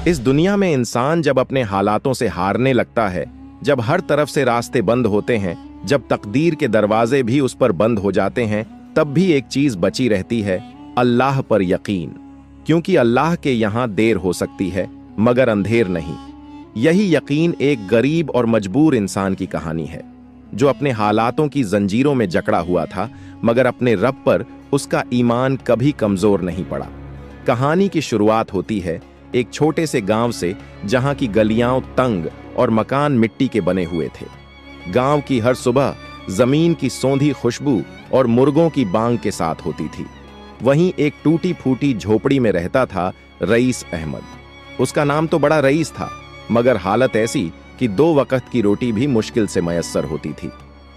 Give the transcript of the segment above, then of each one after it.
इस दुनिया में इंसान जब अपने हालातों से हारने लगता है, जब हर तरफ से रास्ते बंद होते हैं, जब तकदीर के दरवाजे भी उस पर बंद हो जाते हैं, तब भी एक चीज बची रहती है, अल्लाह पर यकीन। क्योंकि अल्लाह के यहां देर हो सकती है मगर अंधेर नहीं। यही यकीन एक गरीब और मजबूर इंसान की कहानी है, जो अपने हालातों की जंजीरों में जकड़ा हुआ था, मगर अपने रब पर उसका ईमान कभी कमजोर नहीं पड़ा। कहानी की शुरुआत होती है एक छोटे से गांव से, जहां की गलियां तंग और मकान मिट्टी के बने हुए थे। गांव की हर सुबह जमीन की सौंधी खुशबू और मुर्गों की बांग के साथ होती थी। वहीं एक टूटी फूटी झोपड़ी में रहता था रईस अहमद। उसका नाम तो बड़ा रईस था, मगर हालत ऐसी कि 2 वक्त की रोटी भी मुश्किल से मयस्सर होती थी।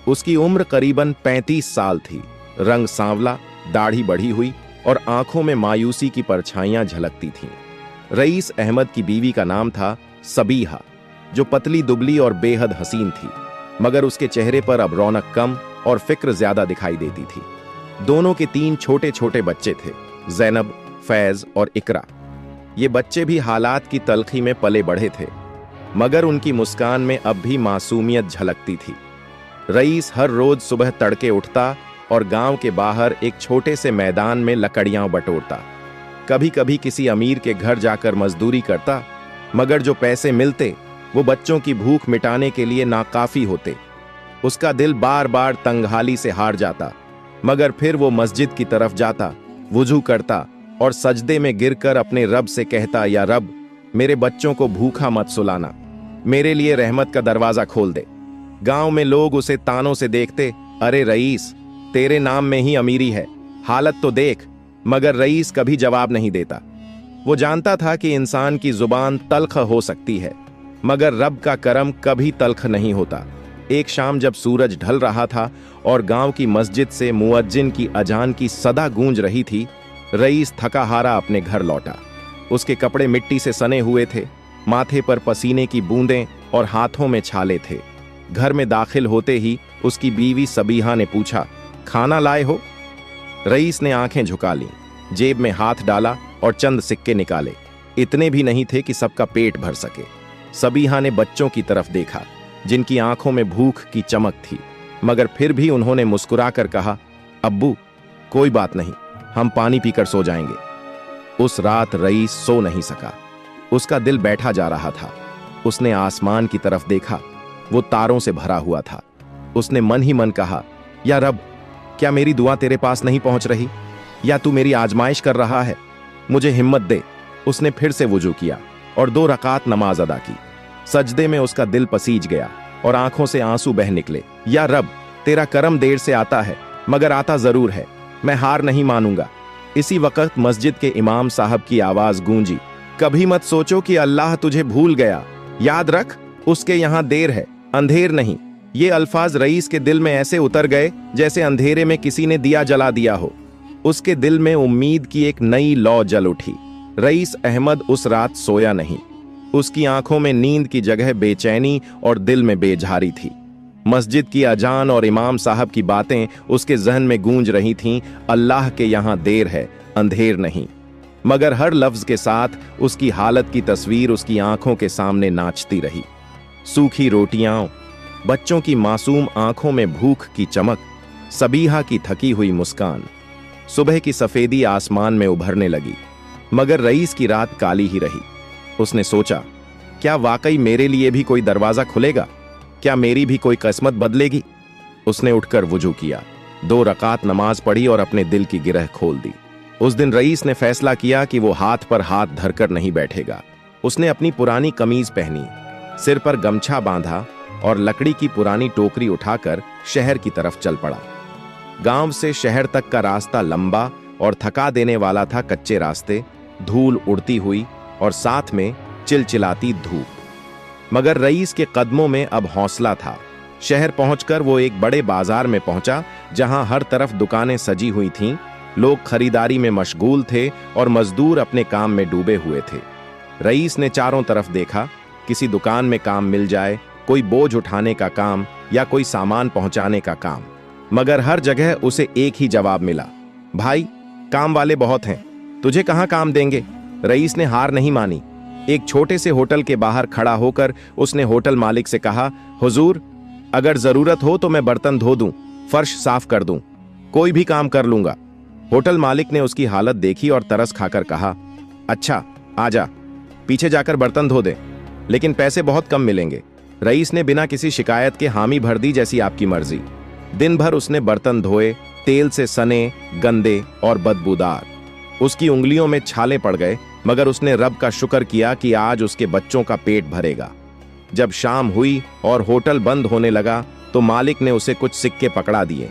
उसकी उम्र करीबन 35 साल थी। रंग सांवला, दाढ़ी बढ़ी हुई और आंखों में मायूसी की परछाइयां झलकती थीं। रईस अहमद की बीवी का नाम था सबीहा, जो पतली दुबली और बेहद हसीन थी, मगर उसके चेहरे पर अब रौनक कम और फिक्र ज्यादा दिखाई देती थी। दोनों के 3 छोटे छोटे बच्चे थे, जैनब, फैज और इकरा। ये बच्चे भी हालात की तलखी में पले बढ़े थे, मगर उनकी मुस्कान में अब भी मासूमियत झलकती थी। रईस हर रोज सुबह तड़के उठता और गांव के बाहर एक छोटे से मैदान में लकड़ियां बटोरता। कभी कभी किसी अमीर के घर जाकर मजदूरी करता, मगर जो पैसे मिलते वो बच्चों की भूख मिटाने के लिए नाकाफी होते। उसका दिल बार बार तंगहाली से हार जाता, मगर फिर वो मस्जिद की तरफ जाता, वुजू करता और सजदे में गिरकर अपने रब से कहता, या रब, मेरे बच्चों को भूखा मत सुलाना, मेरे लिए रहमत का दरवाजा खोल दे। गांव में लोग उसे तानों से देखते, अरे रईस, तेरे नाम में ही अमीरी है, हालत तो देख। मगर रईस कभी जवाब नहीं देता। वो जानता था कि इंसान की जुबान तल्ख हो सकती है, मगर रब का करम कभी तल्ख नहीं होता। एक शाम जब सूरज ढल रहा था और गांव की मस्जिद से मुअज्जिन की अजान की सदा गूंज रही थी, रईस थका हारा अपने घर लौटा। उसके कपड़े मिट्टी से सने हुए थे, माथे पर पसीने की बूंदें और हाथों में छाले थे। घर में दाखिल होते ही उसकी बीवी सबीहा ने पूछा, खाना लाए हो? रईस ने आंखें झुका लीं, जेब में हाथ डाला और चंद सिक्के निकाले। इतने भी नहीं थे कि सबका पेट भर सके। सबीहा ने बच्चों की तरफ देखा, जिनकी आंखों में भूख की चमक थी, मगर फिर भी उन्होंने मुस्कुराकर कहा, अब्बू, कोई बात नहीं, हम पानी पीकर सो जाएंगे। उस रात रईस सो नहीं सका। उसका दिल बैठा जा रहा था। उसने आसमान की तरफ देखा, वो तारों से भरा हुआ था। उसने मन ही मन कहा, या रब, क्या मेरी दुआ तेरे पास नहीं पहुंच रही, या तू मेरी आजमाइश कर रहा है? मुझे हिम्मत दे। उसने फिर से वुजू किया और 2 रकात नमाज अदा की। सजदे में उसका दिल पसीज गया और आंखों से आंसू बह निकले। या रब, तेरा करम देर से आता है, मगर आता जरूर है, मैं हार नहीं मानूंगा। इसी वक्त मस्जिद के इमाम साहब की आवाज गूंजी, कभी मत सोचो कि अल्लाह तुझे भूल गया, याद रख, उसके यहां देर है, अंधेर नहीं। ये अल्फाज रईस के दिल में ऐसे उतर गए जैसे अंधेरे में किसी ने दिया जला दिया हो। उसके दिल में उम्मीद की एक नई लौ जल उठी। रईस अहमद उस रात सोया नहीं। उसकी आंखों में नींद की जगह बेचैनी और दिल में बेजारी थी। मस्जिद की अजान और इमाम साहब की बातें उसके जहन में गूंज रही थीं, अल्लाह के यहां देर है, अंधेर नहीं। मगर हर लफ्ज के साथ उसकी हालत की तस्वीर उसकी आंखों के सामने नाचती रही। सूखी रोटियां, बच्चों की मासूम आंखों में भूख की चमक, सबीहा की थकी हुई मुस्कान। सुबह की सफेदी आसमान में उभरने लगी, मगर रईस की रात काली ही रही। उसने सोचा, क्या वाकई मेरे लिए भी कोई दरवाजा खुलेगा? क्या मेरी भी कोई किस्मत बदलेगी? उसने उठकर वुजू किया, 2 रकात नमाज पढ़ी और अपने दिल की गिरह खोल दी। उस दिन रईस ने फैसला किया कि वो हाथ पर हाथ धरकर नहीं बैठेगा। उसने अपनी पुरानी कमीज पहनी, सिर पर गमछा बांधा और लकड़ी की पुरानी टोकरी उठाकर शहर की तरफ चल पड़ा। गांव से शहर तक का रास्ता लंबा और थका देने वाला था। कच्चे रास्ते, धूल उड़ती हुई और साथ में चिलचिलाती धूप। मगर रईस के कदमों में अब हौसला था। शहर पहुंचकर वो एक बड़े बाजार में पहुंचा, जहां हर तरफ दुकानें सजी हुई थीं। लोग खरीदारी में मशगूल थे और मजदूर अपने काम में डूबे हुए थे। रईस ने चारों तरफ देखा, किसी दुकान में काम मिल जाए, कोई बोझ उठाने का काम या कोई सामान पहुंचाने का काम। मगर हर जगह उसे एक ही जवाब मिला, भाई, काम वाले बहुत हैं, तुझे कहां काम देंगे। रईस ने हार नहीं मानी। एक छोटे से होटल के बाहर खड़ा होकर उसने होटल मालिक से कहा, हुजूर, अगर जरूरत हो तो मैं बर्तन धो दूं, फर्श साफ कर दूं, कोई भी काम कर लूंगा। होटल मालिक ने उसकी हालत देखी और तरस खाकर कहा, अच्छा आजा, पीछे जाकर बर्तन धो दे, लेकिन पैसे बहुत कम मिलेंगे। रईस ने बिना किसी शिकायत के हामी भर दी, जैसी आपकी मर्जी। दिन भर उसने बर्तन धोए, तेल से सने, गंदे और बदबूदार। उसकी उंगलियों में छाले पड़ गए, मगर उसने रब का शुक्र किया कि आज उसके बच्चों का पेट भरेगा। जब शाम हुई और होटल बंद होने लगा तो मालिक ने उसे कुछ सिक्के पकड़ा दिए,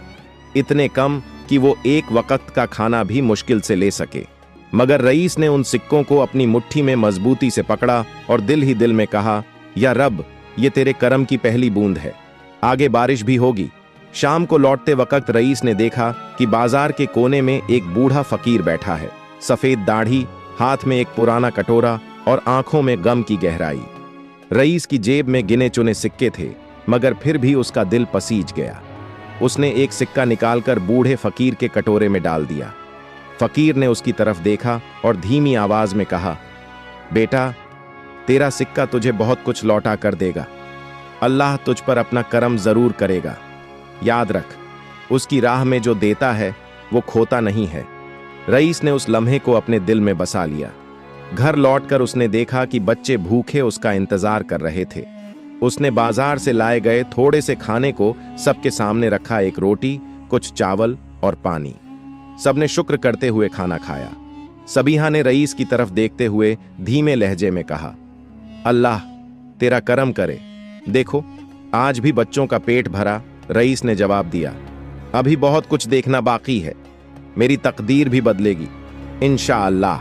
इतने कम कि वो एक वक्त का खाना भी मुश्किल से ले सके। मगर रईस ने उन सिक्कों को अपनी मुट्ठी में मजबूती से पकड़ा और दिल ही दिल में कहा, या रब, ये तेरे करम की पहली बूंद है, आगे बारिश भी होगी। शाम को लौटते वक्त रईस ने देखा कि बाजार के कोने में एक बूढ़ा फकीर बैठा है, सफेद दाढ़ी, हाथ में एक पुराना कटोरा और आंखों में गम की गहराई। रईस की जेब में गिने चुने सिक्के थे, मगर फिर भी उसका दिल पसीज गया। उसने एक सिक्का निकालकर बूढ़े फकीर के कटोरे में डाल दिया। फकीर ने उसकी तरफ देखा और धीमी आवाज में कहा, बेटा, तेरा सिक्का तुझे बहुत कुछ लौटा कर देगा। अल्लाह तुझ पर अपना करम जरूर करेगा। याद रख, उसकी राह में जो देता है वो खोता नहीं है। रईस ने उस लम्हे को अपने दिल में बसा लिया। घर लौटकर उसने देखा कि बच्चे भूखे उसका इंतजार कर रहे थे। उसने बाजार से लाए गए थोड़े से खाने को सबके सामने रखा, एक रोटी, कुछ चावल और पानी। सबने शुक्र करते हुए खाना खाया। सबीहा ने रईस की तरफ देखते हुए धीमे लहजे में कहा, अल्लाह तेरा करम करे, देखो आज भी बच्चों का पेट भरा। रईस ने जवाब दिया, अभी बहुत कुछ देखना बाकी है, मेरी तकदीर भी बदलेगी इंशाअल्लाह।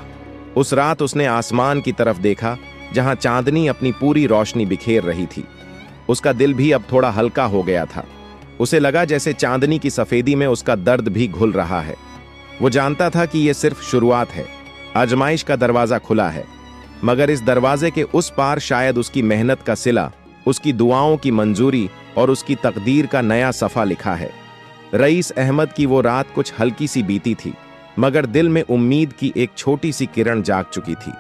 उस रात उसने आसमान की तरफ देखा, जहां चांदनी अपनी पूरी रोशनी बिखेर रही थी। उसका दिल भी अब थोड़ा हल्का हो गया था। उसे लगा जैसे चांदनी की सफेदी में उसका दर्द भी घुल रहा है। वो जानता था कि यह सिर्फ शुरुआत है, आजमाइश का दरवाजा खुला है, मगर इस दरवाजे के उस पार शायद उसकी मेहनत का सिला, उसकी दुआओं की मंजूरी और उसकी तकदीर का नया सफा लिखा है। रईस अहमद की वो रात कुछ हल्की सी बीती थी, मगर दिल में उम्मीद की एक छोटी सी किरण जाग चुकी थी।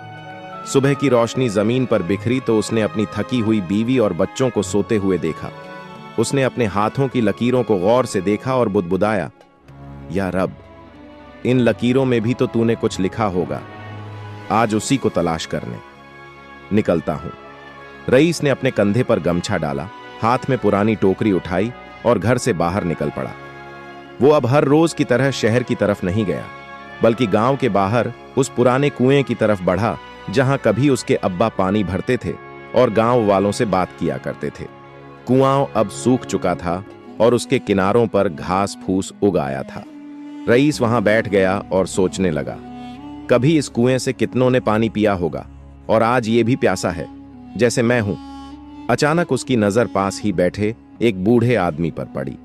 सुबह की रोशनी जमीन पर बिखरी तो उसने अपनी थकी हुई बीवी और बच्चों को सोते हुए देखा। उसने अपने हाथों की लकीरों को गौर से देखा और बुदबुदाया, या रब, इन लकीरों में भी तो तूने कुछ लिखा होगा, आज उसी को तलाश करने निकलता हूं। रईस ने अपने कंधे पर गमछा डाला, हाथ में पुरानी टोकरी उठाई और घर से बाहर निकल पड़ा। वो अब हर रोज की तरह शहर की तरफ नहीं गया, बल्कि गांव के बाहर उस पुराने कुएं की तरफ बढ़ा, जहां कभी उसके अब्बा पानी भरते थे और गांव वालों से बात किया करते थे। कुआं अब सूख चुका था और उसके किनारों पर घास फूस उग आया था। रईस वहां बैठ गया और सोचने लगा, कभी इस कुएं से कितनों ने पानी पिया होगा और आज ये भी प्यासा है जैसे मैं हूं। अचानक उसकी नजर पास ही बैठे एक बूढ़े आदमी पर पड़ी।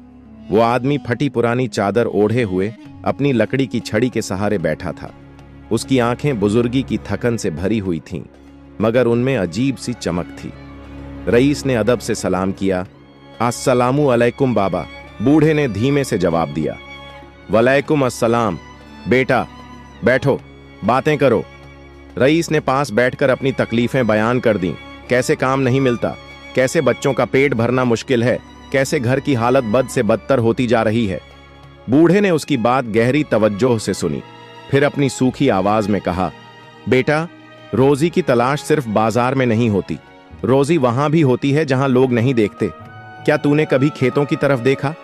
वो आदमी फटी पुरानी चादर ओढ़े हुए अपनी लकड़ी की छड़ी के सहारे बैठा था। उसकी आंखें बुजुर्गी की थकन से भरी हुई थीं, मगर उनमें अजीब सी चमक थी। रईस ने अदब से सलाम किया। अस्सलामु अलैकुम बाबा, बूढ़े ने धीमे से जवाब दिया। वलैकुम अस्सलाम, बेटा बैठो, बातें करो। रईस ने पास बैठकर अपनी तकलीफें बयान कर दी। कैसे काम नहीं मिलता, कैसे बच्चों का पेट भरना मुश्किल है, कैसे घर की हालत बद से बदतर होती जा रही है। बूढ़े ने उसकी बात गहरी तवज्जो से सुनी, फिर अपनी सूखी आवाज में कहा, बेटा, रोजी की तलाश सिर्फ बाजार में नहीं होती, रोजी वहां भी होती है जहां लोग नहीं देखते। क्या तूने कभी खेतों की तरफ देखा?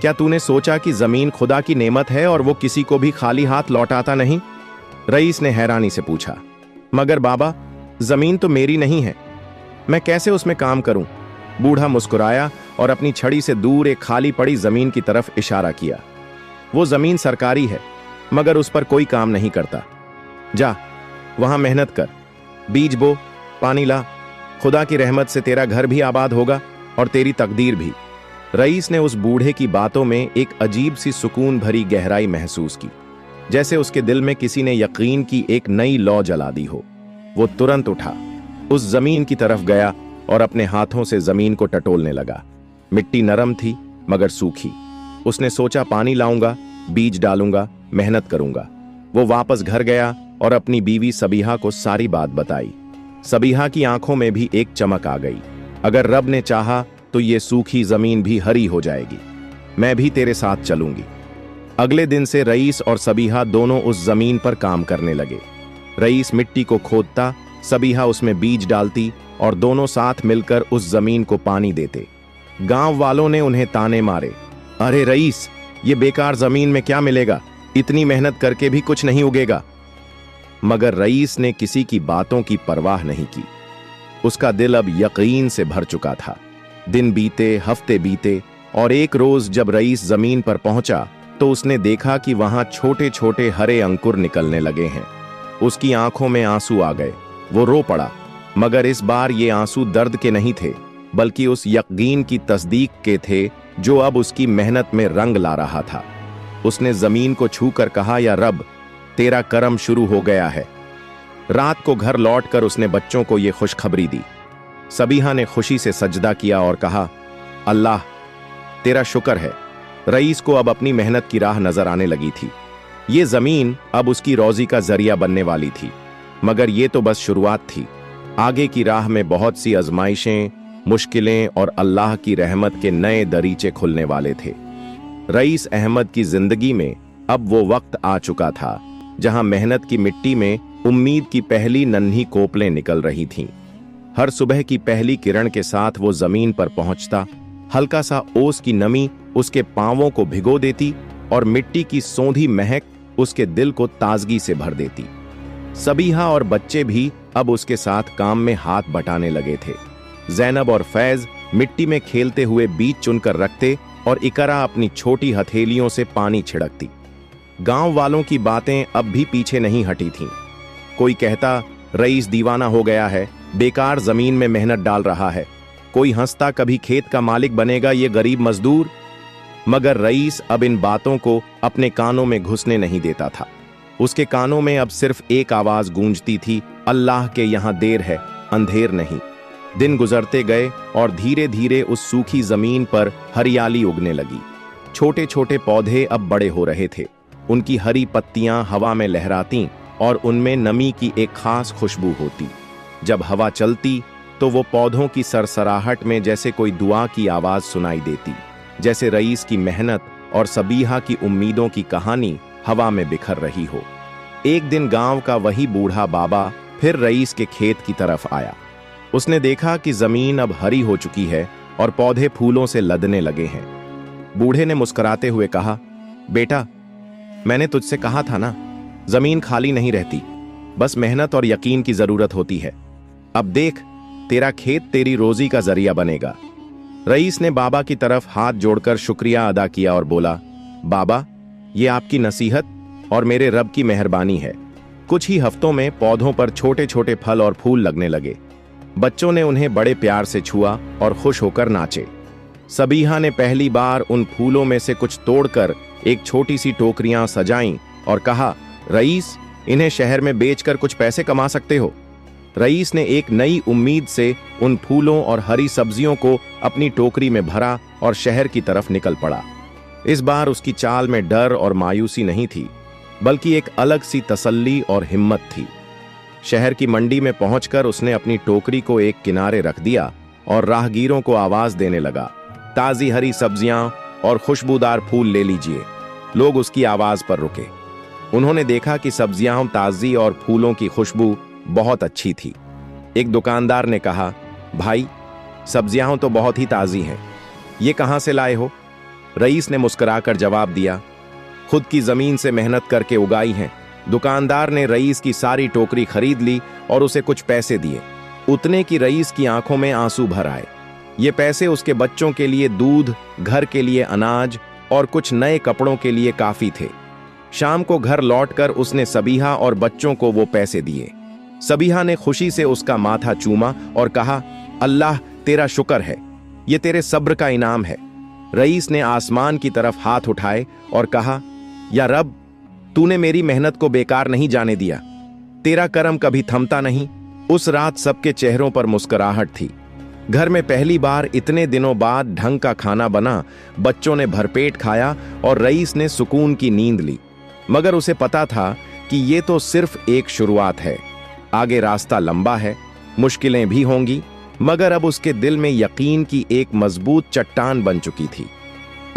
क्या तूने सोचा कि जमीन खुदा की नेमत है और वो किसी को भी खाली हाथ लौटाता नहीं? रईस ने हैरानी से पूछा। मगर बाबा, जमीन तो मेरी नहीं है, मैं कैसे उसमें काम करूं? बूढ़ा मुस्कुराया और अपनी छड़ी से दूर एक खाली पड़ी जमीन की तरफ इशारा किया। वो जमीन सरकारी है, मगर उस पर कोई काम नहीं करता। जा, वहां मेहनत कर, बीज बो, पानी ला, खुदा की रहमत से तेरा घर भी आबाद होगा और तेरी तकदीर भी। रईस ने उस बूढ़े की बातों में एक अजीब सी सुकून भरी गहराई महसूस की, जैसे उसके दिल में किसी ने यकीन की एक नई लौ जला दी हो। वो तुरंत उठा, उस जमीन की तरफ गया और अपने हाथों से जमीन को टटोलने लगा। मिट्टी नरम थी मगर सूखी। उसने सोचा, पानी लाऊंगा, बीज डालूंगा, मेहनत करूंगा। वो वापस घर गया और अपनी बीवी सबीहा को सारी बात बताई। सबीहा की आंखों में भी एक चमक आ गई। अगर रब ने चाहा तो ये सूखी जमीन भी हरी हो जाएगी। मैं भी तेरे साथ चलूंगी। अगले दिन से रईस और सबीहा दोनों उस जमीन पर काम करने लगे। रईस मिट्टी को खोदता, सबीहा उसमें बीज डालती और दोनों साथ मिलकर उस जमीन को पानी देते। गांव वालों ने उन्हें ताने मारे, अरे रईस, ये बेकार जमीन में क्या मिलेगा, इतनी मेहनत करके भी कुछ नहीं उगेगा। मगर रईस ने किसी की बातों की परवाह नहीं की। उसका दिल अब यकीन से भर चुका था। दिन बीते, हफ्ते बीते और एक रोज जब रईस जमीन पर पहुंचा तो उसने देखा कि वहां छोटे छोटे हरे अंकुर निकलने लगे हैं। उसकी आंखों में आंसू आ गए। वो रो पड़ा, मगर इस बार ये आंसू दर्द के नहीं थे, बल्कि उस यकीन की तस्दीक के थे जो अब उसकी मेहनत में रंग ला रहा था। उसने जमीन को छूकर कहा, या रब, तेरा करम शुरू हो गया है। रात को घर लौटकर उसने बच्चों को यह खुशखबरी दी। सबीहा ने खुशी से सजदा किया और कहा, अल्लाह, तेरा शुक्र है। रईस को अब अपनी मेहनत की राह नजर आने लगी थी। ये जमीन अब उसकी रोजी का जरिया बनने वाली थी। मगर ये तो बस शुरुआत थी। आगे की राह में बहुत सी आजमाइशें, मुश्किलें और अल्लाह की रहमत के नए दरीचे खुलने वाले थे। रईस अहमद की जिंदगी में अब वो वक्त आ चुका था जहां मेहनत की मिट्टी में उम्मीद की पहली नन्ही कोपलें निकल रही थीं। हर सुबह की पहली किरण के साथ वो जमीन पर पहुंचता, हल्का सा ओस की नमी उसके पांवों को भिगो देती और मिट्टी की सौंधी महक उसके दिल को ताजगी से भर देती। सबीहा और बच्चे भी अब उसके साथ काम में हाथ बटाने लगे थे। जैनब और फैज मिट्टी में खेलते हुए बीज चुनकर रखते और इकरा अपनी छोटी हथेलियों से पानी छिड़कती। गांव वालों की बातें अब भी पीछे नहीं हटी थीं। कोई कहता, रईस दीवाना हो गया है, बेकार जमीन में मेहनत डाल रहा है। कोई हंसता, कभी खेत का मालिक बनेगा ये गरीब मजदूर। मगर रईस अब इन बातों को अपने कानों में घुसने नहीं देता था। उसके कानों में अब सिर्फ एक आवाज गूंजती थी, अल्लाह के यहां देर है, अंधेर नहीं। दिन गुजरते गए और धीरे धीरे उस सूखी जमीन पर हरियाली उगने लगी। छोटे छोटे पौधे अब बड़े हो रहे थे। उनकी हरी पत्तियां हवा में लहरातीं और उनमें नमी की एक खास खुशबू होती। जब हवा चलती तो वो पौधों की सरसराहट में जैसे कोई दुआ की आवाज सुनाई देती, जैसे रईस की मेहनत और सबीहा की उम्मीदों की कहानी हवा में बिखर रही हो। एक दिन गांव का वही बूढ़ा बाबा फिर रईस के खेत की तरफ आया। उसने देखा कि जमीन अब हरी हो चुकी है और पौधे फूलों से लदने लगे हैं। बूढ़े ने मुस्कुराते हुए कहा, बेटा, मैंने तुझसे कहा था ना, जमीन खाली नहीं रहती, बस मेहनत और यकीन की जरूरत होती है। अब देख, तेरा खेत तेरी रोजी का जरिया बनेगा। रईस ने बाबा की तरफ हाथ जोड़कर शुक्रिया अदा किया और बोला, बाबा, ये आपकी नसीहत और मेरे रब की मेहरबानी है। कुछ ही हफ्तों में पौधों पर छोटे छोटे फल और फूल लगने लगे। बच्चों ने उन्हें बड़े प्यार से छुआ और खुश होकर नाचे। सबीहा ने पहली बार उन फूलों में से कुछ तोड़कर एक छोटी सी टोकरियां सजाईं और कहा, रईस, इन्हें शहर में बेचकर कुछ पैसे कमा सकते हो। रईस ने एक नई उम्मीद से उन फूलों और हरी सब्जियों को अपनी टोकरी में भरा और शहर की तरफ निकल पड़ा। इस बार उसकी चाल में डर और मायूसी नहीं थी, बल्कि एक अलग सी तसल्ली और हिम्मत थी। शहर की मंडी में पहुंचकर उसने अपनी टोकरी को एक किनारे रख दिया और राहगीरों को आवाज देने लगा, ताजी हरी सब्जियां और खुशबूदार फूल ले लीजिए। लोग उसकी आवाज पर रुके। उन्होंने देखा कि सब्जियां ताजी और फूलों की खुशबू बहुत अच्छी थी। एक दुकानदार ने कहा, भाई, सब्जियां तो बहुत ही ताजी हैं, ये कहां से लाए हो? रईस ने मुस्कुराकर जवाब दिया, खुद की जमीन से मेहनत करके उगाई हैं। दुकानदार ने रईस की सारी टोकरी खरीद ली और उसे कुछ पैसे दिए। उतने की रईस की आंखों में आंसू भर आए। ये पैसे उसके बच्चों के लिए दूध, घर के लिए अनाज और कुछ नए कपड़ों के लिए काफी थे। शाम को घर लौटकर उसने सबीहा और बच्चों को वो पैसे दिए। सबीहा ने खुशी से उसका माथा चूमा और कहा, अल्लाह, तेरा शुक्र है, ये तेरे सब्र का इनाम है। रईस ने आसमान की तरफ हाथ उठाए और कहा, या रब, तूने मेरी मेहनत को बेकार नहीं जाने दिया, तेरा करम कभी थमता नहीं। उस रात सबके चेहरों पर मुस्कुराहट थी। घर में पहली बार इतने दिनों बाद ढंग का खाना बना, बच्चों ने भरपेट खाया और रईस ने सुकून की नींद ली। मगर उसे पता था कि ये तो सिर्फ एक शुरुआत है, आगे रास्ता लंबा है। मुश्किलें भी होंगी, मगर अब उसके दिल में यकीन की एक मजबूत चट्टान बन चुकी थी।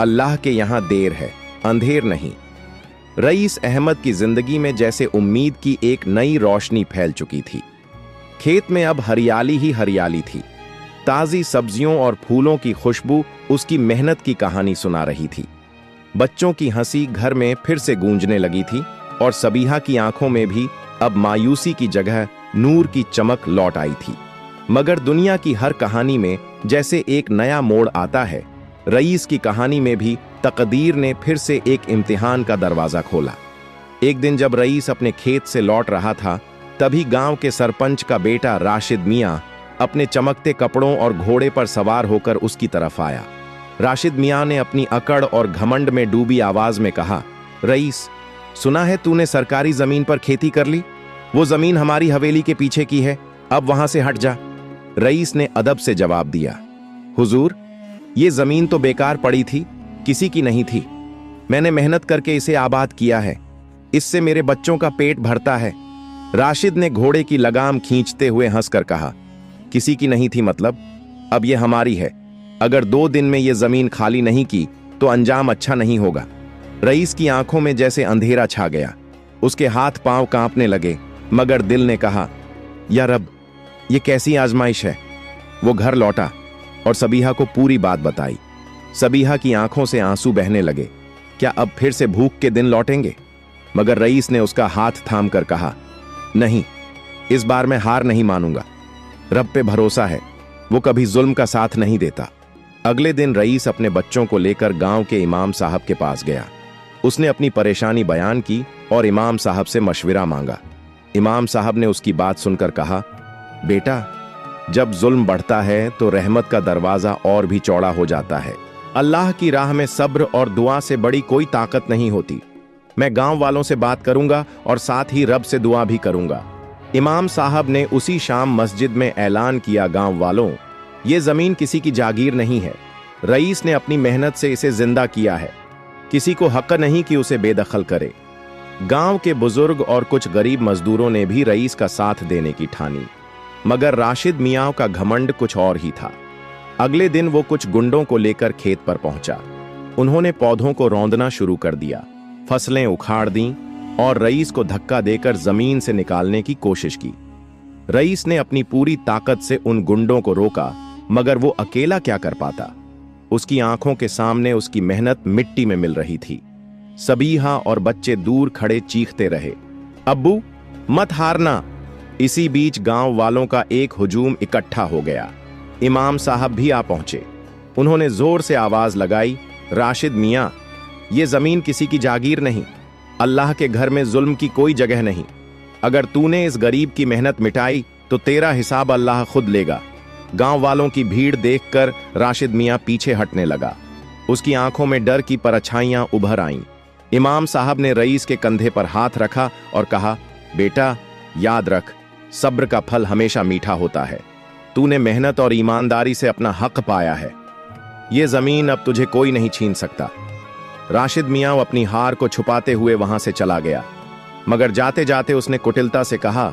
अल्लाह के यहां देर है, अंधेर नहीं। रईस अहमद की जिंदगी में जैसे उम्मीद की एक नई रोशनी फैल चुकी थी। खेत में अब हरियाली ही हरियाली थी। ताजी सब्जियों और फूलों की खुशबू उसकी मेहनत की कहानी सुना रही थी। बच्चों की हंसी घर में फिर से गूंजने लगी थी और सबीहा की आंखों में भी अब मायूसी की जगह नूर की चमक लौट आई थी। मगर दुनिया की हर कहानी में जैसे एक नया मोड़ आता है, रईस की कहानी में भी तकदीर ने फिर से एक इम्तिहान का दरवाजा खोला। एक दिन जब रईस अपने खेत से लौट रहा था, तभी गांव के सरपंच का बेटा राशिद मियां अपने चमकते कपड़ों और घोड़े पर सवार होकर उसकी तरफ आया। राशिद मियां ने अपनी अकड़ और घमंड में डूबी आवाज में कहा, रईस, सुना है तूने सरकारी जमीन पर खेती कर ली? वो जमीन हमारी हवेली के पीछे की है, अब वहां से हट जा। रईस ने अदब से जवाब दिया, हुजूर, ये जमीन तो बेकार पड़ी थी, किसी की नहीं थी। मैंने मेहनत करके इसे आबाद किया है, इससे मेरे बच्चों का पेट भरता है। राशिद ने घोड़े की लगाम खींचते हुए हंसकर कहा, किसी की नहीं थी मतलब? अब ये हमारी है। अगर 2 दिन में ये जमीन खाली नहीं की तो अंजाम अच्छा नहीं होगा। रईस की आंखों में जैसे अंधेरा छा गया। उसके हाथ पांव कांपने लगे, मगर दिल ने कहा, या रब, ये कैसी आजमाइश है। वो घर लौटा और सबीहा को पूरी बात बताई। सबीहा की आंखों से आंसू बहने लगे। क्या अब फिर से भूख के दिन लौटेंगे? मगर रईस ने उसका हाथ थाम कर कहा, नहीं, इस बार मैं हार नहीं मानूंगा। रब पे भरोसा है, वो कभी जुल्म का साथ नहीं देता। अगले दिन रईस अपने बच्चों को लेकर गांव के इमाम साहब के पास गया। उसने अपनी परेशानी बयान की और इमाम साहब से मशविरा मांगा। इमाम साहब ने उसकी बात सुनकर कहा, बेटा, जब जुल्म बढ़ता है तो रहमत का दरवाजा और भी चौड़ा हो जाता है। अल्लाह की राह में सब्र और दुआ से बड़ी कोई ताकत नहीं होती। मैं गांव वालों से बात करूंगा और साथ ही रब से दुआ भी करूंगा। इमाम साहब ने उसी शाम मस्जिद में ऐलान किया, गांव वालों, ये जमीन किसी की जागीर नहीं है। रईस ने अपनी मेहनत से इसे जिंदा किया है। किसी को हक नहीं कि उसे बेदखल करे। गांव के बुजुर्ग और कुछ गरीब मजदूरों ने भी रईस का साथ देने की ठानी, मगर राशिद मियां का घमंड कुछ और ही था। अगले दिन वो कुछ गुंडों को लेकर खेत पर पहुंचा। उन्होंने पौधों को रौंदना शुरू कर दिया, फसलें उखाड़ दी और रईस को धक्का देकर जमीन से निकालने की कोशिश की। रईस ने अपनी पूरी ताकत से उन गुंडों को रोका, मगर वो अकेला क्या कर पाता। उसकी आंखों के सामने उसकी मेहनत मिट्टी में मिल रही थी। सबीहा और बच्चे दूर खड़े चीखते रहे, अब्बू, मत हारना। इसी बीच गांव वालों का एक हुजूम इकट्ठा हो गया। इमाम साहब भी आ पहुंचे। उन्होंने जोर से आवाज लगाई, राशिद मियां, ये जमीन किसी की जागीर नहीं। अल्लाह के घर में जुल्म की कोई जगह नहीं। अगर तूने इस गरीब की मेहनत मिटाई तो तेरा हिसाब अल्लाह खुद लेगा। गांव वालों की भीड़ देखकर राशिद मियां पीछे हटने लगा। उसकी आंखों में डर की परछाइयां उभर आईं। इमाम साहब ने रईस के कंधे पर हाथ रखा और कहा, बेटा, याद रख, सब्र का फल हमेशा मीठा होता है। तूने मेहनत और ईमानदारी से अपना हक पाया है। ये जमीन अब तुझे कोई नहीं छीन सकता। राशिद मियां अपनी हार को छुपाते हुए वहां से चला गया, मगर जाते जाते उसने कुटिलता से कहा,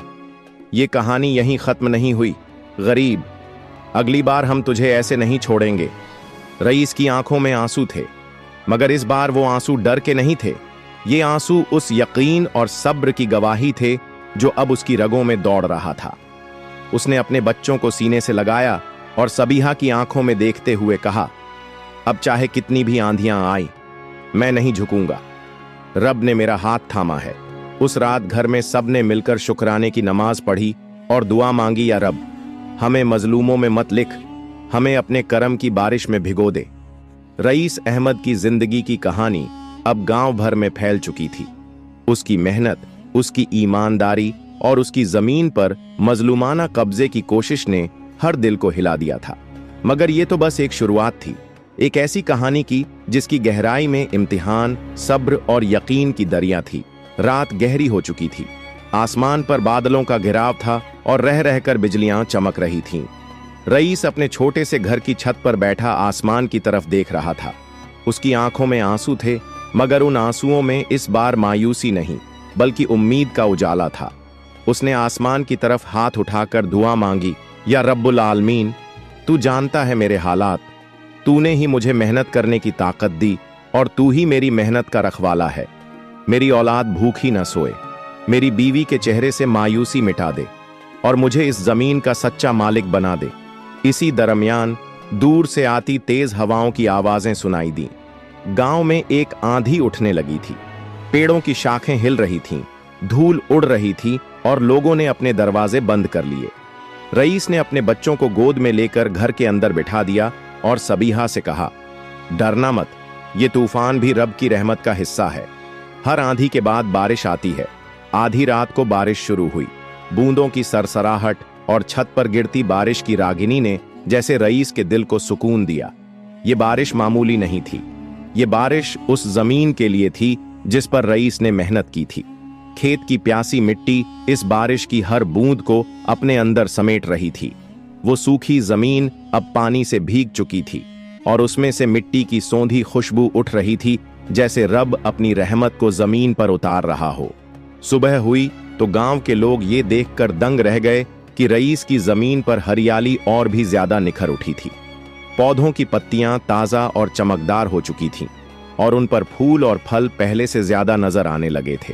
यह कहानी यहीं खत्म नहीं हुई। गरीब, अगली बार हम तुझे ऐसे नहीं छोड़ेंगे। रईस की आंखों में आंसू थे, मगर इस बार वो आंसू डर के नहीं थे। ये आंसू उस यकीन और सब्र की गवाही थे जो अब उसकी रगों में दौड़ रहा था। उसने अपने बच्चों को सीने से लगाया और सबीहा की आंखों में देखते हुए कहा, अब चाहे कितनी भी आंधियां आए, मैं नहीं झुकूंगा। रब ने मेरा हाथ थामा है। उस रात घर में सबने मिलकर शुक्राने की नमाज पढ़ी और दुआ मांगी, या रब, हमें मजलूमों में मत लिख, हमें अपने करम की बारिश में भिगो दे। रईस अहमद की जिंदगी की कहानी अब गांव भर में फैल चुकी थी। उसकी मेहनत, उसकी ईमानदारी और उसकी जमीन पर मजलूमाना कब्जे की कोशिश ने हर दिल को हिला दिया था। मगर यह तो बस एक शुरुआत थी, एक ऐसी कहानी की जिसकी गहराई में इम्तिहान, सब्र और यकीन की दरिया थी। रात गहरी हो चुकी थी। आसमान पर बादलों का घिराव था और रह रहकर बिजलियां चमक रही थीं। रईस अपने छोटे से घर की छत पर बैठा आसमान की तरफ देख रहा था। उसकी आंखों में आंसू थे, मगर उन आंसुओं में इस बार मायूसी नहीं, बल्कि उम्मीद का उजाला था। उसने आसमान की तरफ हाथ उठाकर दुआ मांगी, या रब्बुल आलमीन, तू जानता है मेरे हालात, तूने ही मुझे मेहनत करने की ताकत दी और तू ही मेरी मेहनत का रखवाला है। मेरी औलाद भूखी न सोए, मेरी बीवी के चेहरे से मायूसी मिटा दे और मुझे इस जमीन का सच्चा मालिक बना दे। इसी दरमियान दूर से आती तेज हवाओं की आवाजें सुनाई दी। गांव में एक आंधी उठने लगी थी, पेड़ों की शाखें हिल रही थीं, धूल उड़ रही थी और लोगों ने अपने दरवाजे बंद कर लिए। रईस ने अपने बच्चों को गोद में लेकर घर के अंदर बिठा दिया और सबीहा से कहा, डरना मत, ये तूफान भी रब की रहमत का हिस्सा है। हर आंधी के बाद बारिश आती है। आधी रात को बारिश शुरू हुई। बूंदों की सरसराहट और छत पर गिरती बारिश की रागिनी ने जैसे रईस के दिल को सुकून दिया। ये बारिश मामूली नहीं थी, ये बारिश उस जमीन के लिए थी जिस पर रईस ने मेहनत की थी। खेत की प्यासी मिट्टी इस बारिश की हर बूंद को अपने अंदर समेट रही थी। वो सूखी जमीन अब पानी से भीग चुकी थी और उसमें से मिट्टी की सौंधी खुशबू उठ रही थी, जैसे रब अपनी रहमत को जमीन पर उतार रहा हो। सुबह हुई तो गांव के लोग ये देखकर दंग रह गए कि रईस की जमीन पर हरियाली और भी ज्यादा निखर उठी थी। पौधों की पत्तियां ताजा और चमकदार हो चुकी थीं और उन पर फूल और फल पहले से ज्यादा नजर आने लगे थे।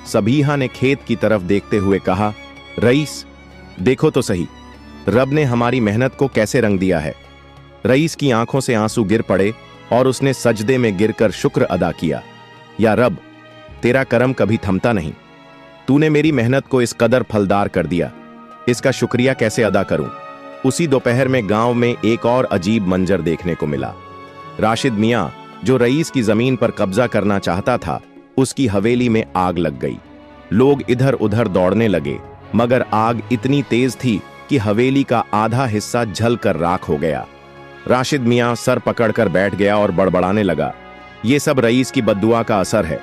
सबीहा ने खेत की तरफ देखते हुए कहा, रईस, देखो तो सही, रब ने हमारी मेहनत को कैसे रंग दिया है। रईस की आंखों से आंसू गिर पड़े और उसने सजदे में गिरकर शुक्र अदा किया। या रब, तेरा करम कभी थमता नहीं, तूने मेरी मेहनत को इस कदर फलदार कर दिया, इसका शुक्रिया कैसे अदा करूं। उसी दोपहर में गांव में एक और अजीब मंजर देखने को मिला। राशिद मियां, जो रईस की जमीन पर कब्जा करना चाहता था, उसकी हवेली में आग लग गई। लोग इधर उधर दौड़ने लगे, मगर आग इतनी तेज थी कि हवेली का आधा हिस्सा जलकर राख हो गया। राशिद मियां सर पकड़कर बैठ गया और बड़बड़ाने लगा, ये सब रईस की बद्दुआ का असर है,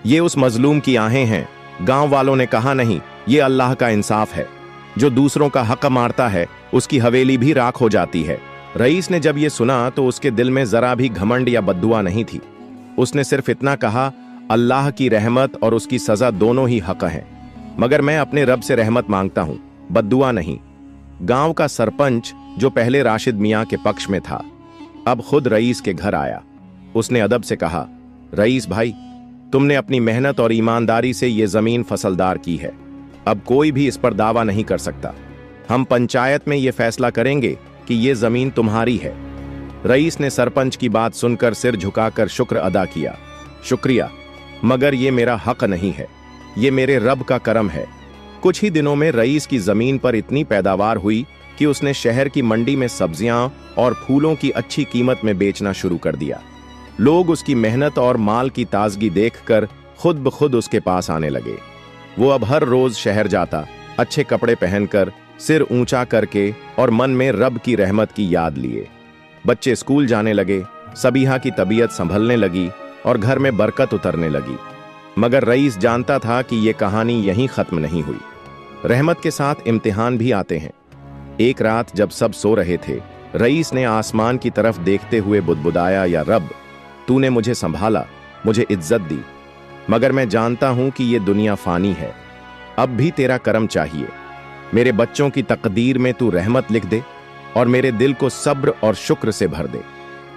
ये उस मजलूम की आहें हैं। गांव वालों ने कहा नहीं, ये अल्लाह का इंसाफ है, जो दूसरों का हक मारता है उसकी हवेली भी राख हो जाती है। रईस ने जब ये सुना तो उसके दिल में जरा भी घमंड या बद्दुआ नहीं थी। उसने सिर्फ इतना कहा, अल्लाह की रहमत और उसकी सजा दोनों ही हक हैं, मगर मैं अपने रब से रहमत मांगता हूं, बद्दुआ नहीं। गांव का सरपंच, जो पहले राशिद मियां के पक्ष में था, अब खुद रईस के घर आया। उसने अदब से कहा, रईस भाई, तुमने अपनी मेहनत और ईमानदारी से ये जमीन फसलदार की है, अब कोई भी इस पर दावा नहीं कर सकता। हम पंचायत में ये फैसला करेंगे कि ये जमीन तुम्हारी है। रईस ने सरपंच की बात सुनकर सिर झुकाकर शुक्र अदा किया, शुक्रिया, मगर ये मेरा हक नहीं है, ये मेरे रब का करम है। कुछ ही दिनों में रईस की जमीन पर इतनी पैदावार हुई कि उसने शहर की मंडी में सब्जियां और फूलों की अच्छी कीमत में बेचना शुरू कर दिया। लोग उसकी मेहनत और माल की ताजगी देखकर खुद ब खुद उसके पास आने लगे। वो अब हर रोज शहर जाता, अच्छे कपड़े पहनकर, सिर ऊंचा करके और मन में रब की रहमत की याद लिए। बच्चे स्कूल जाने लगे, सबीहा की तबीयत संभलने लगी और घर में बरकत उतरने लगी। मगर रईस जानता था कि यह कहानी यहीं खत्म नहीं हुई। रहमत के साथ इम्तिहान भी आते हैं। एक रात जब सब सो रहे थे, रईस ने आसमान की तरफ देखते हुए बुदबुदाया, या रब, तूने मुझे संभाला, मुझे इज्जत दी, मगर मैं जानता हूं कि यह दुनिया फानी है, अब भी तेरा करम चाहिए। मेरे बच्चों की तकदीर में तू रहमत लिख दे और मेरे दिल को सब्र और शुक्र से भर दे।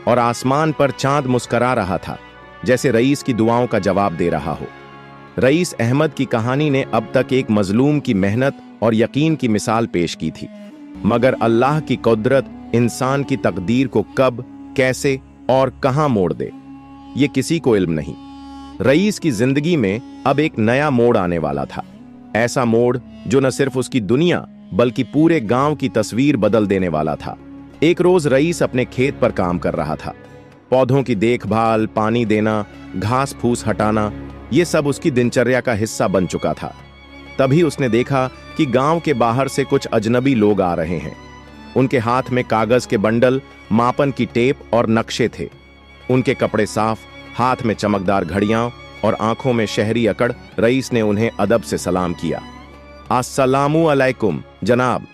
और आसमान पर चांद मुस्करा रहा था, जैसे रईस की दुआओं का जवाब दे रहा हो। रईस अहमद की कहानी ने अब तक एक मजलूम की मेहनत और यकीन की मिसाल पेश की थी, मगर अल्लाह की कुदरत इंसान की तकदीर को कब, कैसे और कहां मोड़ दे, ये किसी को इल्म नहीं। रईस की जिंदगी में अब एक नया मोड़ आने वाला था, ऐसा मोड़ जो न सिर्फ उसकी दुनिया बल्कि पूरे गांव की तस्वीर बदल देने वाला था। एक रोज रईस अपने खेत पर काम कर रहा था। पौधों की देखभाल, पानी देना, घास फूस हटाना, ये सब उसकी दिनचर्या का हिस्सा बन चुका था। तभी उसने देखा कि गांव के बाहर से कुछ अजनबी लोग आ रहे हैं। उनके हाथ में कागज के बंडल, मापन की टेप और नक्शे थे। उनके कपड़े साफ, हाथ में चमकदार घड़ियां और आंखों में शहरी अकड़। रईस ने उन्हें अदब से सलाम किया। अस्सलामु अलैकुम जनाब,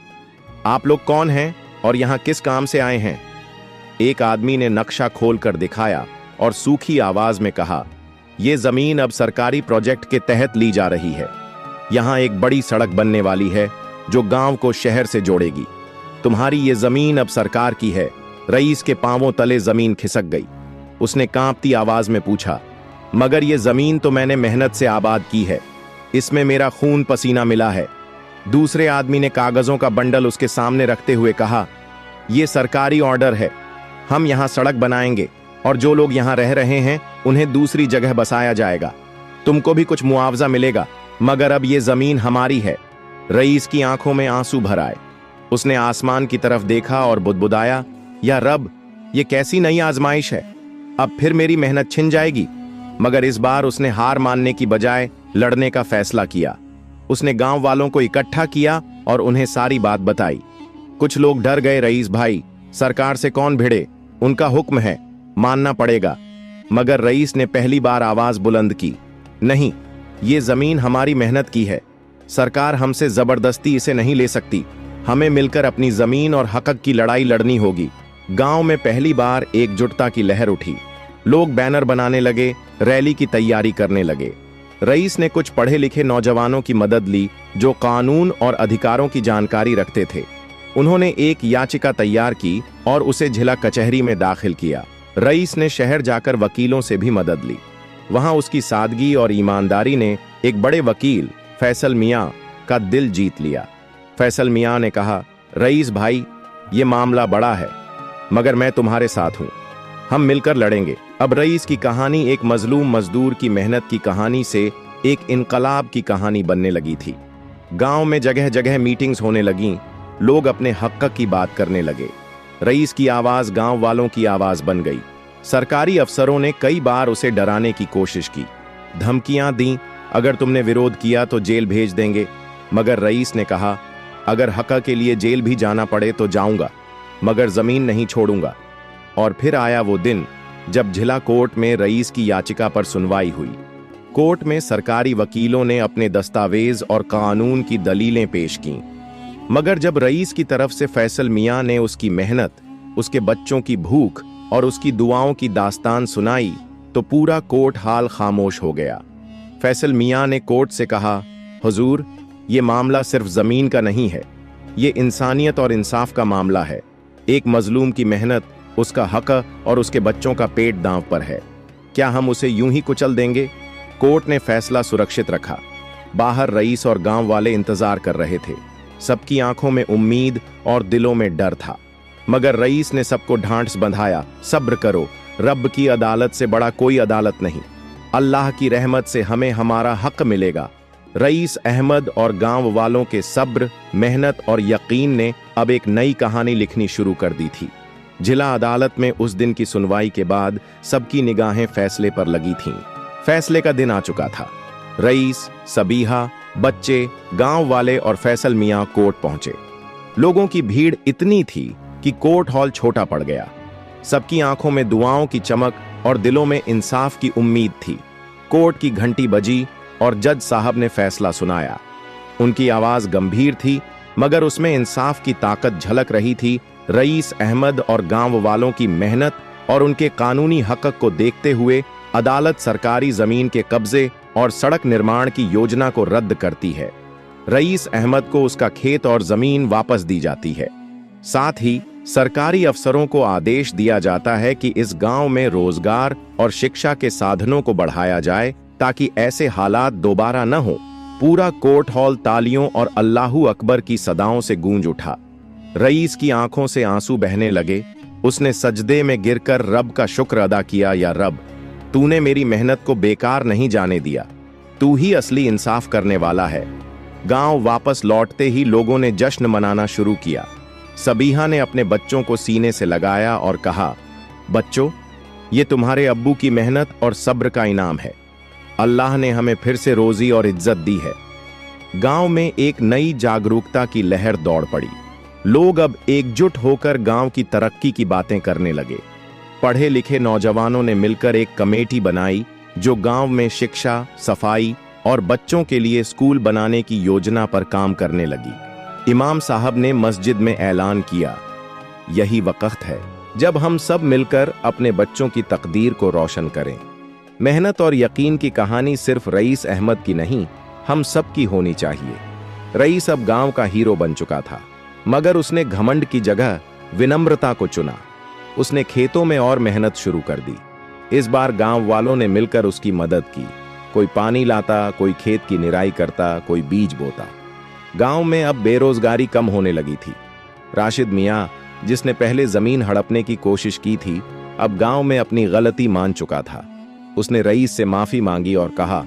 आप लोग कौन हैं और यहां किस काम से आए हैं? एक आदमी ने नक्शा खोलकर दिखाया और सूखी आवाज में कहा, यह जमीन अब सरकारी प्रोजेक्ट के तहत ली जा रही है। यहाँ एक बड़ी सड़क बनने वाली है जो गांव को शहर से जोड़ेगी। तुम्हारी ये जमीन अब सरकार की है। रईस के पांवों तले जमीन खिसक गई। उसने कांपती आवाज में पूछा, मगर ये जमीन तो मैंने मेहनत से आबाद की है, इसमें मेरा खून पसीना मिला है। दूसरे आदमी ने कागजों का बंडल उसके सामने रखते हुए कहा, यह सरकारी ऑर्डर है, हम यहां सड़क बनाएंगे और जो लोग यहां रह रहे हैं उन्हें दूसरी जगह बसाया जाएगा। तुमको भी कुछ मुआवजा मिलेगा, मगर अब यह जमीन हमारी है। रईस की आंखों में आंसू भर आए। उसने आसमान की तरफ देखा और बुदबुदाया, या रब, ये कैसी नई आजमाइश है, अब फिर मेरी मेहनत छिन जाएगी। मगर इस बार उसने हार मानने की बजाय लड़ने का फैसला किया। उसने गांव वालों को इकट्ठा किया और उन्हें सारी बात बताई। कुछ लोग डर गए, रईस भाई, सरकार से कौन भिड़े, उनका हुक्म है, मानना पड़ेगा। मगर रईस ने पहली बार आवाज बुलंद की, नहीं, ये जमीन हमारी मेहनत की है, सरकार हमसे जबरदस्ती इसे नहीं ले सकती। हमें मिलकर अपनी जमीन और हक की लड़ाई लड़नी होगी। गांव में पहली बार एकजुटता की लहर उठी। लोग बैनर बनाने लगे, रैली की तैयारी करने लगे। रईस ने कुछ पढ़े लिखे नौजवानों की मदद ली जो कानून और अधिकारों की जानकारी रखते थे। उन्होंने एक याचिका तैयार की और उसे जिला कचहरी में दाखिल किया। रईस ने शहर जाकर वकीलों से भी मदद ली। वहां उसकी सादगी और ईमानदारी ने एक बड़े वकील फैसल मियां का दिल जीत लिया। फैसल मियां ने कहा, रईस भाई, ये मामला बड़ा है, मगर मैं तुम्हारे साथ हूं, हम मिलकर लड़ेंगे। अब रईस की कहानी एक मजलूम मजदूर की मेहनत की कहानी से एक इनकलाब की कहानी बनने लगी थी। गांव में जगह जगह मीटिंग्स होने लगीं, लोग अपने हक की बात करने लगे। रईस की आवाज गांव वालों की आवाज बन गई। सरकारी अफसरों ने कई बार उसे डराने की कोशिश की, धमकियां दी, अगर तुमने विरोध किया तो जेल भेज देंगे। मगर रईस ने कहा, अगर हक के लिए जेल भी जाना पड़े तो जाऊंगा, मगर जमीन नहीं छोड़ूंगा। और फिर आया वो दिन जब जिला कोर्ट में रईस की याचिका पर सुनवाई हुई। कोर्ट में सरकारी वकीलों ने अपने दस्तावेज और कानून की दलीलें पेश कीं। मगर जब रईस की तरफ से फैसल मियां ने उसकी मेहनत, उसके बच्चों की भूख और उसकी दुआओं की दास्तान सुनाई तो पूरा कोर्ट हाल खामोश हो गया। फैसल मियां ने कोर्ट से कहा, हुजूर, ये मामला सिर्फ जमीन का नहीं है, ये इंसानियत और इंसाफ का मामला है। एक मजलूम की मेहनत, उसका हक और उसके बच्चों का पेट दांव पर है। क्या हम उसे यूं ही कुचल देंगे? कोर्ट ने फैसला सुरक्षित रखा। बाहर रईस और गांव वाले इंतजार कर रहे थे। सबकी आंखों में उम्मीद और दिलों में डर था। मगर रईस ने सबको ढांढस बंधाया, सब्र करो, रब की अदालत से बड़ा कोई अदालत नहीं। अल्लाह की रहमत से हमें हमारा हक मिलेगा। रईस अहमद और गांव वालों के सब्र, मेहनत और यकीन ने अब एक नई कहानी लिखनी शुरू कर दी थी। जिला अदालत में उस दिन की सुनवाई के बाद सबकी निगाहें फैसले पर लगी थीं। फैसले का दिन आ चुका था। रईस, सबीहा, बच्चे, गांव वाले और फैसल मियां कोर्ट पहुंचे। लोगों की भीड़ इतनी थी कि कोर्ट हॉल छोटा पड़ गया। सबकी आंखों में दुआओं की चमक और दिलों में इंसाफ की उम्मीद थी। कोर्ट की घंटी बजी और जज साहब ने फैसला सुनाया। उनकी आवाज गंभीर थी, मगर उसमें इंसाफ की ताकत झलक रही थी। रईस अहमद और गांव वालों की मेहनत और उनके कानूनी हक को देखते हुए अदालत सरकारी जमीन के कब्जे और सड़क निर्माण की योजना को रद्द करती है। रईस अहमद को उसका खेत और जमीन वापस दी जाती है। साथ ही सरकारी अफसरों को आदेश दिया जाता है कि इस गांव में रोजगार और शिक्षा के साधनों को बढ़ाया जाए ताकि ऐसे हालात दोबारा न हो। पूरा कोर्ट हॉल तालियों और अल्लाहू अकबर की सदाओं से गूंज उठा। रईस की आंखों से आंसू बहने लगे। उसने सजदे में गिरकर रब का शुक्र अदा किया, या रब, तूने मेरी मेहनत को बेकार नहीं जाने दिया, तू ही असली इंसाफ करने वाला है। गांव वापस लौटते ही लोगों ने जश्न मनाना शुरू किया। सबीहा ने अपने बच्चों को सीने से लगाया और कहा, बच्चों, ये तुम्हारे अब्बू की मेहनत और सब्र का इनाम है। अल्लाह ने हमें फिर से रोजी और इज्जत दी है। गांव में एक नई जागरूकता की लहर दौड़ पड़ी। लोग अब एकजुट होकर गांव की तरक्की की बातें करने लगे। पढ़े लिखे नौजवानों ने मिलकर एक कमेटी बनाई जो गांव में शिक्षा, सफाई और बच्चों के लिए स्कूल बनाने की योजना पर काम करने लगी। इमाम साहब ने मस्जिद में ऐलान किया, यही वक्त है जब हम सब मिलकर अपने बच्चों की तकदीर को रोशन करें। मेहनत और यकीन की कहानी सिर्फ रईस अहमद की नहीं, हम सब की होनी चाहिए। रईस अब गांव का हीरो बन चुका था, मगर उसने घमंड की जगह विनम्रता को चुना। उसने खेतों में और मेहनत शुरू कर दी। इस बार गांव वालों ने मिलकर उसकी मदद की। कोई पानी लाता, कोई खेत की निराई करता, कोई बीज बोता। गांव में अब बेरोजगारी कम होने लगी थी। राशिद मियां, जिसने पहले जमीन हड़पने की कोशिश की थी, अब गांव में अपनी गलती मान चुका था। उसने रईस से माफी मांगी और कहा,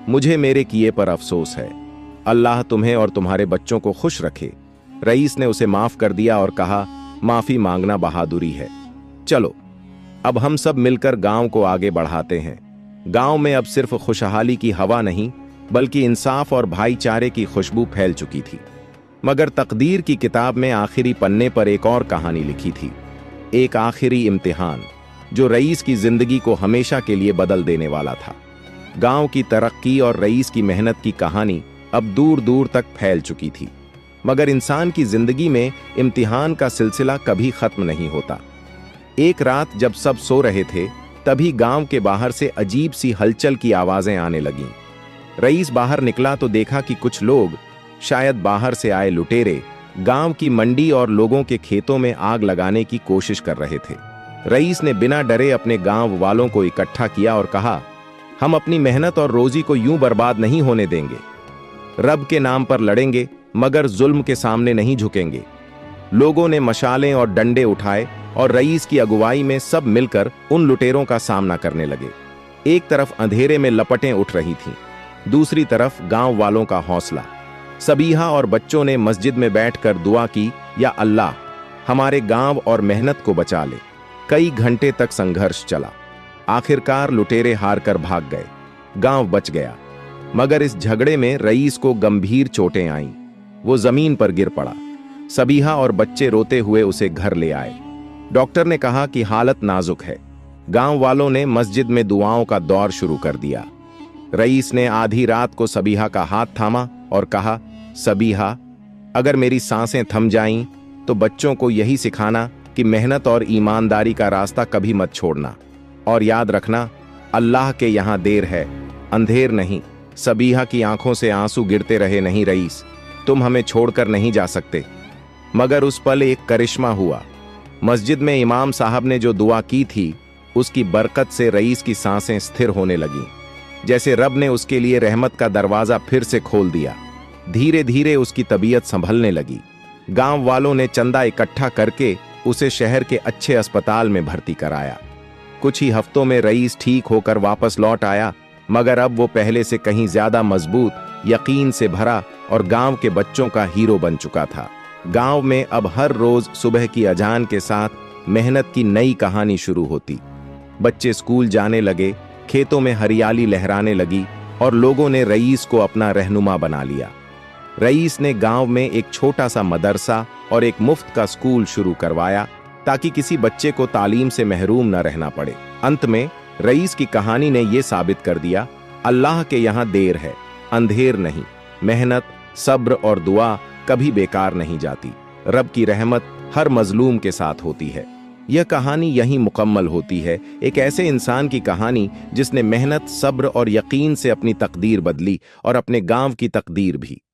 मुझे मेरे किए पर अफसोस है। अल्लाह तुम्हें और तुम्हारे बच्चों को खुश रखे। रईस ने उसे माफ कर दिया और कहा, माफी मांगना बहादुरी है। चलो अब हम सब मिलकर गांव को आगे बढ़ाते हैं। गांव में अब सिर्फ खुशहाली की हवा नहीं, बल्कि इंसाफ और भाईचारे की खुशबू फैल चुकी थी। मगर तकदीर की किताब में आखिरी पन्ने पर एक और कहानी लिखी थी, एक आखिरी इम्तिहान जो रईस की जिंदगी को हमेशा के लिए बदल देने वाला था। गांव की तरक्की और रईस की मेहनत की कहानी अब दूर दूर तक फैल चुकी थी। मगर इंसान की जिंदगी में इम्तिहान का सिलसिला कभी खत्म नहीं होता। एक रात जब सब सो रहे थे, तभी गांव के बाहर से अजीब सी हलचल की आवाजें आने लगीं। रईस बाहर निकला तो देखा कि कुछ लोग, शायद बाहर से आए लुटेरे, गांव की मंडी और लोगों के खेतों में आग लगाने की कोशिश कर रहे थे। रईस ने बिना डरे अपने गांव वालों को इकट्ठा किया और कहा, हम अपनी मेहनत और रोजी को यूं बर्बाद नहीं होने देंगे। रब के नाम पर लड़ेंगे, मगर जुल्म के सामने नहीं झुकेंगे। लोगों ने मशालें और डंडे उठाए और रईस की अगुवाई में सब मिलकर उन लुटेरों का सामना करने लगे। एक तरफ अंधेरे में लपटें उठ रही थीं, दूसरी तरफ गांव वालों का हौसला। सबीहा और बच्चों ने मस्जिद में बैठकर दुआ की, या अल्लाह हमारे गांव और मेहनत को बचा ले। कई घंटे तक संघर्ष चला। आखिरकार लुटेरे हार कर भाग गए, गांव बच गया। मगर इस झगड़े में रईस को गंभीर चोटें आईं। वो जमीन पर गिर पड़ा। सबीहा और बच्चे रोते हुए उसे घर ले आए। डॉक्टर ने कहा कि हालत नाजुक है। गांव वालों ने मस्जिद में दुआओं का दौर शुरू कर दिया। रईस ने आधी रात को सबीहा का हाथ थामा और कहा, सबीहा, अगर मेरी सांसें थम जाईं तो बच्चों को यही सिखाना कि मेहनत और ईमानदारी का रास्ता कभी मत छोड़ना। और याद रखना, अल्लाह के यहां देर है, अंधेर नहीं। सबीहा की आंखों से आंसू गिरते रहे, नहीं रईस, तुम हमें छोड़कर नहीं जा सकते। मगर उस पल एक करिश्मा हुआ। मस्जिद में इमाम साहब ने जो दुआ की थी, उसकी बरकत से रईस की सांसें स्थिर होने लगीं, जैसे रब ने उसके लिए रहमत का दरवाजा फिर से खोल दिया। धीरे धीरे उसकी तबीयत संभलने लगी। गांव वालों ने चंदा इकट्ठा करके उसे शहर के अच्छे अस्पताल में भर्ती कराया। कुछ ही हफ्तों में रईस ठीक होकर वापस लौट आया, मगर अब वो पहले से कहीं ज्यादा मजबूत, यकीन से भरा और गांव के बच्चों का हीरो बन चुका था। गांव में अब हर रोज सुबह की अजान के साथ मेहनत की नई कहानी शुरू होती। बच्चे स्कूल जाने लगे, खेतों में हरियाली लहराने लगी और लोगों ने रईस को अपना रहनुमा बना लिया। रईस ने गांव में एक छोटा सा मदरसा और एक मुफ्त का स्कूल शुरू करवाया, ताकि किसी बच्चे को तालीम से महरूम न रहना पड़े। अंत में रईस की कहानी ने यह साबित कर दिया, अल्लाह के यहां देर है, अंधेर नहीं। मेहनत, सब्र और दुआ कभी बेकार नहीं जाती। रब की रहमत हर मजलूम के साथ होती है। यह कहानी यहीं मुकम्मल होती है, एक ऐसे इंसान की कहानी जिसने मेहनत, सब्र और यकीन से अपनी तकदीर बदली और अपने गांव की तकदीर भी।